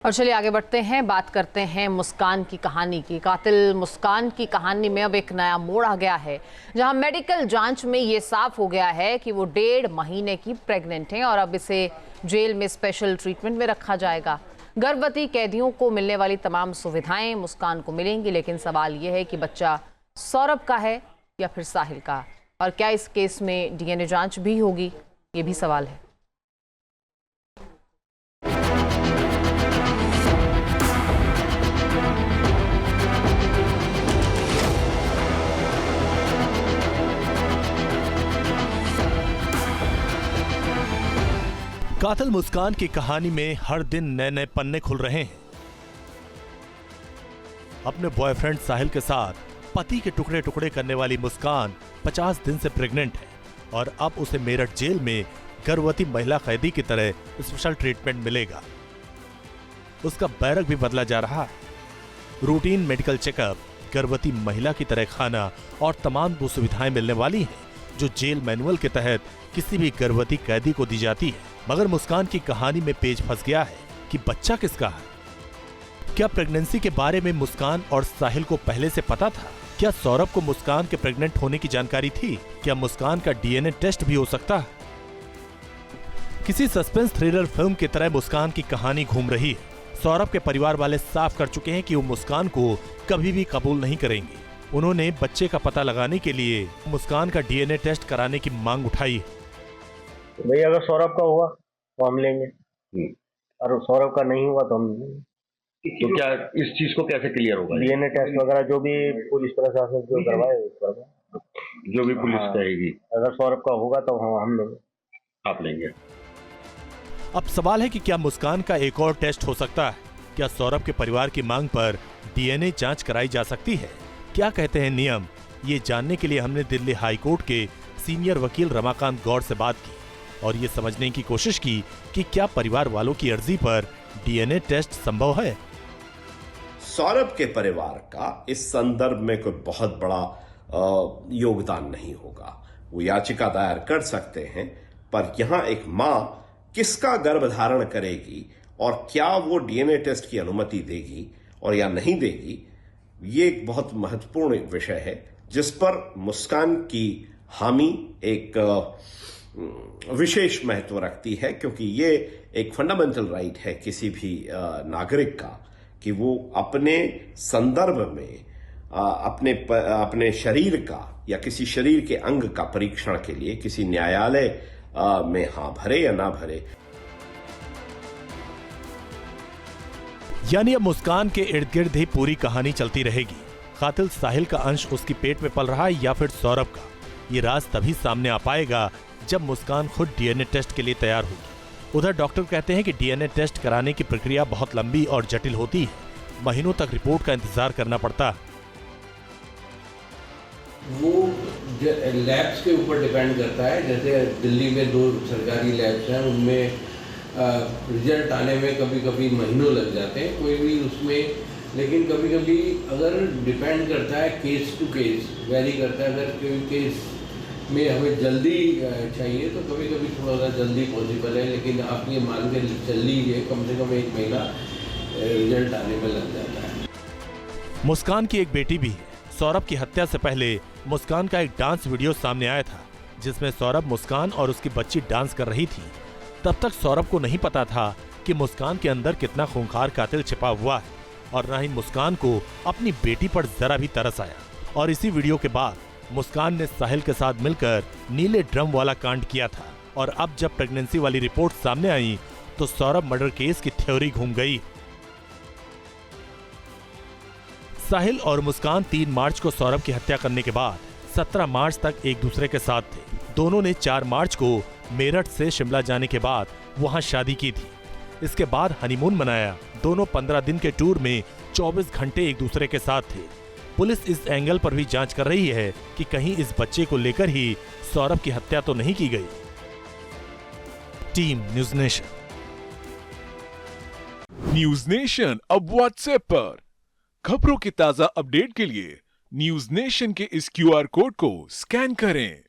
और चलिए आगे बढ़ते हैं, बात करते हैं मुस्कान की कहानी की। कातिल मुस्कान की कहानी में अब एक नया मोड़ आ गया है, जहां मेडिकल जांच में ये साफ हो गया है कि वो 1.5 महीने की प्रेग्नेंट है और अब इसे जेल में स्पेशल ट्रीटमेंट में रखा जाएगा। गर्भवती कैदियों को मिलने वाली तमाम सुविधाएं मुस्कान को मिलेंगी, लेकिन सवाल ये है कि बच्चा सौरभ का है या फिर साहिल का, और क्या इस केस में DNA जांच भी होगी, ये भी सवाल है। कातिल मुस्कान की कहानी में हर दिन नए नए पन्ने खुल रहे हैं। अपने बॉयफ्रेंड साहिल के साथ पति के टुकड़े टुकड़े करने वाली मुस्कान 50 दिन से प्रेग्नेंट है और अब उसे मेरठ जेल में गर्भवती महिला कैदी की तरह स्पेशल ट्रीटमेंट मिलेगा। उसका बैरक भी बदला जा रहा है। रूटीन मेडिकल चेकअप, गर्भवती महिला की तरह खाना और तमाम वो सुविधाएं मिलने वाली हैं जो जेल मैनुअल के तहत किसी भी गर्भवती कैदी को दी जाती है। मगर मुस्कान की कहानी में पेच फंस गया है कि बच्चा किसका है। क्या प्रेगनेंसी के बारे में मुस्कान और साहिल को पहले से पता था? क्या सौरभ को मुस्कान के प्रेग्नेंट होने की जानकारी थी? क्या मुस्कान का DNA टेस्ट भी हो सकता है? किसी सस्पेंस थ्रिलर फिल्म की तरह मुस्कान की कहानी घूम रही है। सौरभ के परिवार वाले साफ कर चुके हैं कि वो मुस्कान को कभी भी कबूल नहीं करेंगे। उन्होंने बच्चे का पता लगाने के लिए मुस्कान का DNA टेस्ट कराने की मांग उठाई है। भाई अगर सौरभ का हुआ तो हम लेंगे, और सौरभ का नहीं हुआ तो हम तो क्या इस चीज को कैसे क्लियर होगा? DNA टेस्ट वगैरह जो भी पुलिस प्रशासन जो करवाए जो भी पुलिस कहेगी। अगर सौरभ का होगा तो हम लेंगे। आप लेंगे। अब सवाल है कि क्या मुस्कान का एक और टेस्ट हो सकता है? क्या सौरभ के परिवार की मांग पर DNA जांच कराई जा सकती है? क्या कहते हैं नियम? ये जानने के लिए हमने दिल्ली हाई कोर्ट के सीनियर वकील रमाकांत गौड़ से बात की और ये समझने की कोशिश की कि क्या परिवार वालों की अर्जी पर DNA टेस्ट संभव है। सौरभ के परिवार का इस संदर्भ में कोई बहुत बड़ा योगदान नहीं होगा। वो याचिका दायर कर सकते हैं, पर यहां एक मां किसका गर्भधारण करेगी और क्या वो DNA टेस्ट की अनुमति देगी और या नहीं देगी, ये एक बहुत महत्वपूर्ण विषय है जिस पर मुस्कान की हामी एक विशेष महत्व रखती है, क्योंकि ये एक फंडामेंटल राइट है किसी भी नागरिक का कि वो अपने संदर्भ में अपने शरीर का या किसी शरीर के अंग का परीक्षण के लिए किसी न्यायालय में हाँ भरे या ना भरे। यानी अब मुस्कान के इर्द गिर्द ही पूरी कहानी चलती रहेगी। कातिल साहिल का अंश उसकी पेट में पल रहा है या फिर सौरभ का? ये राज तभी सामने आ पाएगा जब मुस्कान खुद DNA टेस्ट के लिए तैयार होगी। उधर डॉक्टर कहते हैं कि DNA टेस्ट कराने की प्रक्रिया बहुत लंबी और जटिल होती है। महीनों तक रिपोर्ट का इंतजार करना पड़ता है। वो लैब्स के ऊपर डिपेंड करता है। जैसे दिल्ली में 2 सरकारी लैब्स हैं, उनमें रिजल्ट आने में कभी कभी महीनों लग जाते हैं कोई भी उसमें, लेकिन कभी कभी अगर डिपेंड करता है केस टू केस, वेरी करता है। अगर कोई केस में हमें जल्दी चाहिए तो कभी कभी थोड़ा सा जल्दी पॉसिबल है, लेकिन आप ये मान के चल लीजिए कम से कम 1 महीना रिजल्ट आने में लग जाता है। मुस्कान की एक बेटी भी है। सौरभ की हत्या से पहले मुस्कान का एक डांस वीडियो सामने आया था जिसमें सौरभ, मुस्कान और उसकी बच्ची डांस कर रही थी। तब तक सौरभ को नहीं पता था कि मुस्कान के अंदर कितना खूंखार कातिल छिपा हुआ है, और न ही मुस्कान को अपनी बेटी पर जरा भी तरस आया। और इसी वीडियो के बाद मुस्कान ने साहिल के साथ मिलकर नीले ड्रम वाला कांड किया था, और अब जब प्रेगनेंसी वाली रिपोर्ट सामने आई तो सौरभ मर्डर केस की थ्योरी घूम गई। साहिल और मुस्कान 3 मार्च को सौरभ की हत्या करने के बाद 17 मार्च तक एक दूसरे के साथ थे। दोनों ने 4 मार्च को मेरठ से शिमला जाने के बाद वहां शादी की थी। इसके बाद हनीमून मनाया। दोनों 15 दिन के टूर में 24 घंटे एक दूसरे के साथ थे। पुलिस इस एंगल पर भी जांच कर रही है कि कहीं इस बच्चे को लेकर ही सौरभ की हत्या तो नहीं की गई। Team news nation. News nation अब व्हाट्सएप पर खबरों के ताजा अपडेट के लिए न्यूज़ नेशन के इस QR कोड को स्कैन करें।